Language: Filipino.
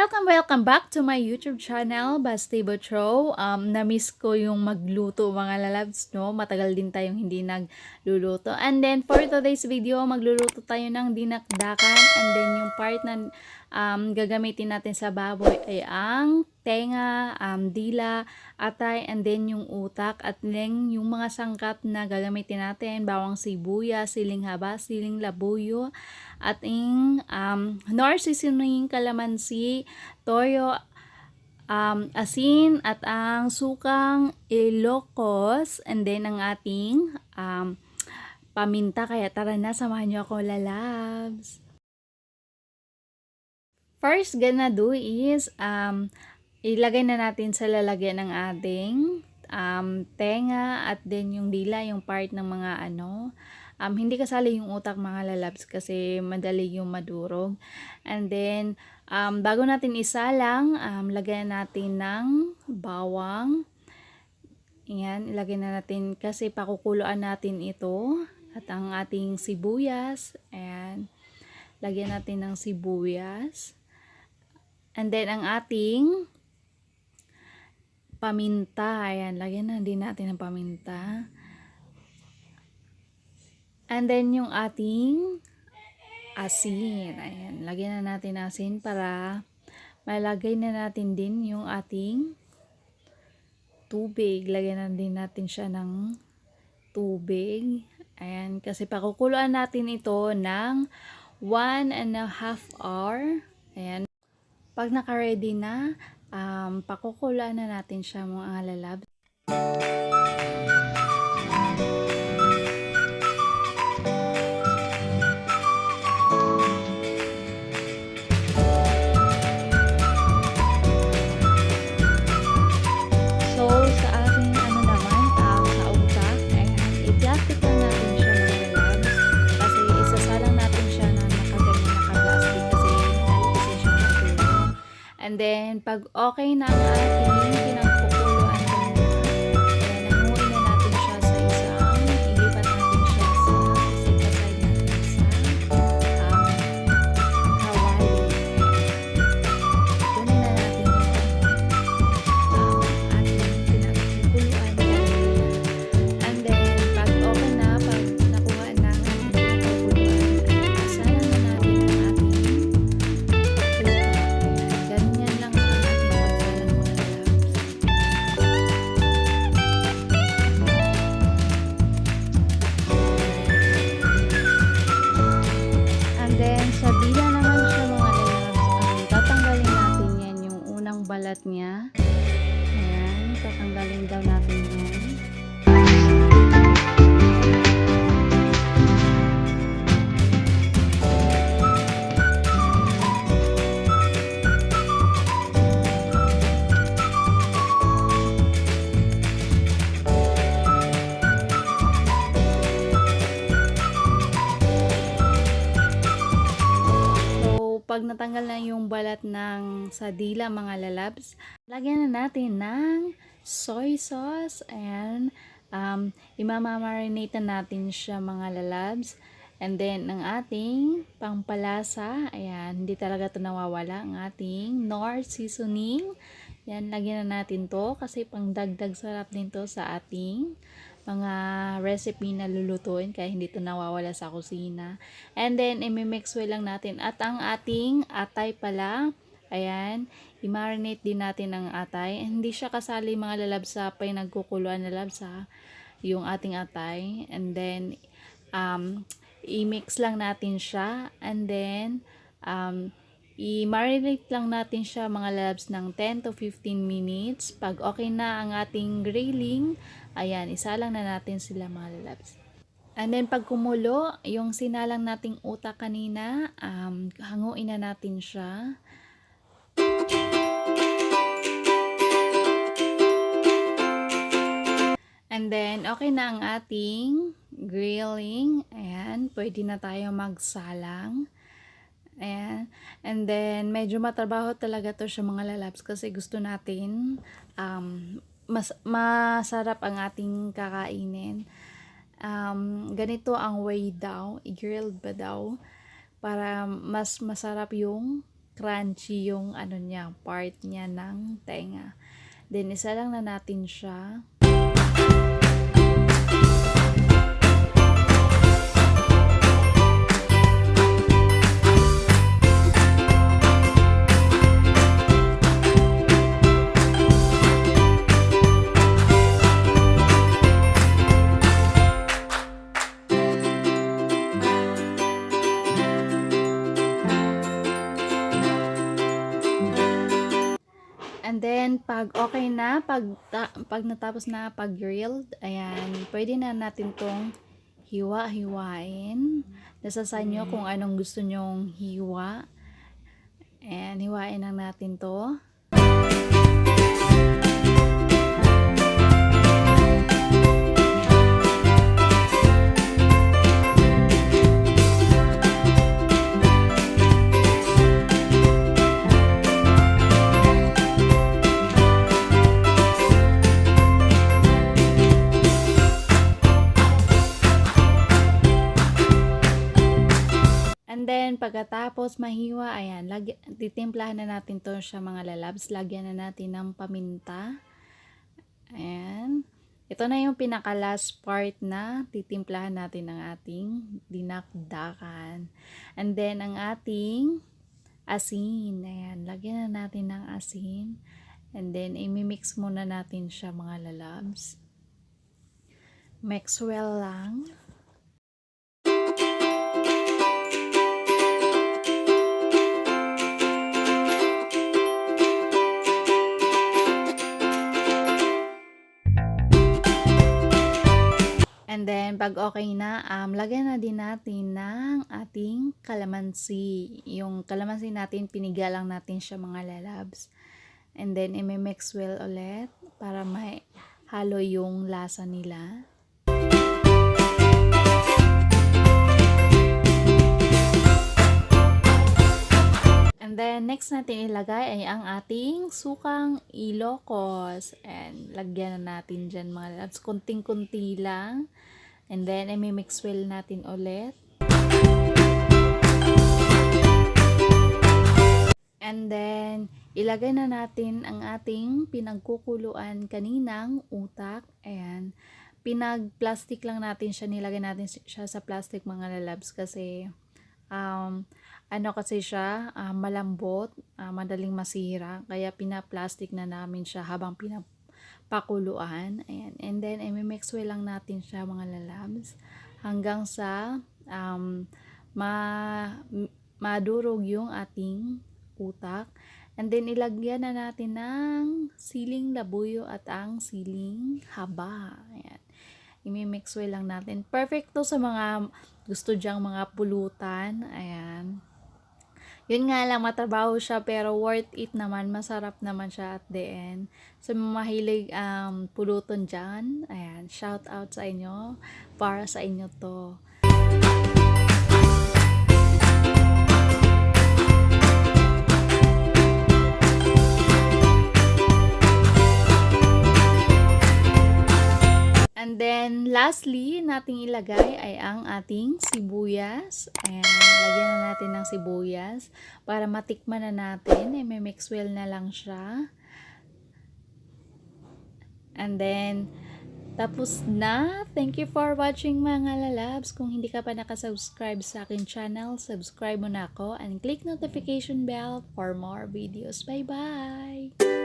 Welcome back to my YouTube channel, Basti Butro. Na-miss ko yung magluto mga lalabs, no? Matagal din tayong hindi nagluluto. And then, for today's video, magluluto tayo ng dinakdakan. And then, yung part na gagamitin natin sa baboy ay ang tenga, dila, atay, and then yung utak. At then, yung mga sangkap na gagamitin natin, bawang sibuyas, siling haba, siling labuyo, at yung nor seasoning, kalamansi, toyo, asin, at ang sukang Ilocos, and then ang ating paminta. Kaya tara na, samahan nyo ako lalabs. First gonna do is ilagay na natin sa lalagyan ng ating tenga, at then yung dila, yung part ng mga hindi kasali yung utak mga lalabs kasi madali yung madurog. And then, bago natin isalang, lagyan natin ng bawang. Ayan, ilagay na natin kasi pakukuluan natin ito. At ang ating sibuyas, ayan, lagyan natin ng sibuyas. And then, ang ating paminta, ayan, lagyan na din natin ng paminta. And then, yung ating asin. Ayan, lagyan na natin asin para malagay na natin din yung ating tubig. Lagyan na din natin siya ng tubig. Ayan, kasi pakukuluan natin ito ng 1.5 hour. Ayan. Pag naka-ready na, pakukuluan na natin siya mga lalab. And then, pag okay na ang ating pinagkukuluan na, then nanguin na natin siya sa isang, ilipat natin siya sa side natin sa kawali. Kunin na natin yung ating pinagkukuluan na. And then, pag okay na, pag nakuha na ang ating pinagkukuluan, ay asalan na natin ang ating balat niya. Ayan, tatanggalin daw natin yan. Pag natanggal na yung balat ng sa dila mga lalabs, lagyan na natin ng soy sauce and imamamarinate natin siya mga lalabs. And then ang ating pangpalasa, ayan, hindi talaga ito nawawala, ang ating nor seasoning. Yan, lagyan na natin to kasi pangdagdag sarap din to sa ating mga recipe na lulutuin, kaya hindi ito nawawala sa kusina. And then, i-mix well lang natin. At ang ating atay pala, ayan, i-marinate din natin ang atay. Hindi siya kasali mga lalabs sa pinagkukuluan na lalabs ha, yung ating atay. And then, i-mix lang natin siya. And then, i-marinate lang natin siya mga lalabs ng 10 to 15 minutes. Pag okay na ang ating grilling, ayan, isalang na natin sila mga lalabs. And then pag kumulo, yung sinalang nating utak kanina, hanguin na natin siya. And then, okay na ang ating grilling. Ayan, pwede na tayo magsalang. Ayan. And then, medyo matrabaho talaga to siya mga lalabs kasi gusto natin masarap ang ating kakainin. Ganito ang way daw, i-grilled ba daw, para mas masarap yung crunchy yung ano niya, part niya ng tenga. Then isa lang na natin siya. And then, pag okay na, pag natapos na pag-grilled, ayan, pwede na natin tong hiwa-hiwain. Nasa sa inyo kung anong gusto nyong hiwa. Ayan, hiwain lang natin to. And then, pagkatapos mahiwa, ayan, titimplahan na natin to siya mga lalabs. Lagyan na natin ng paminta. Ayan. Ito na yung pinaka-last part na titimplahan natin ng ating dinakdakan. And then, ang ating asin. Ayan, lagyan na natin ng asin. And then, imimix muna natin siya mga lalabs. Mix well lang. And then, pag okay na, lagyan na din natin ng ating kalamansi. Yung kalamansi natin, piniga lang natin siya mga lalabs. And then, i-mix well ulit para may halo yung lasa nila. And then, next natin ilagay ay ang ating sukang Ilocos. And lagyan na natin dyan mga lalabs. Kunting-kunti lang. And then, i-mix well natin ulit. And then, ilagay na natin ang ating pinagkukuluan kaninang utak. Ayan. Pinag-plastic lang natin siya. Nilagay natin siya sa plastic mga lalabs kasi ano kasi siya, malambot, madaling masira. Kaya pina-plastic na namin siya habang pakuluan. Ayan. And then, i-mix well lang natin siya mga lalabs hanggang sa madurog yung ating utak. And then, ilagyan na natin ng siling labuyo at ang siling haba. Ayan. I-mix well lang natin. Perfect to sa mga gusto dyang mga pulutan. Ayan. Yun nga lang, matrabaho siya pero worth it naman. Masarap naman siya at the end. So, mahilig pulutan dyan. Ayan, shout out sa inyo. Para sa inyo to. And then, lastly, nating ilagay ay ang ating sibuyas. Ayan, lagyan na natin ng sibuyas para matikman na natin. May mix well na lang siya. And then, tapos na. Thank you for watching mga lalabs. Kung hindi ka pa nakasubscribe sa akin channel, subscribe mo na ako and click notification bell for more videos. Bye-bye!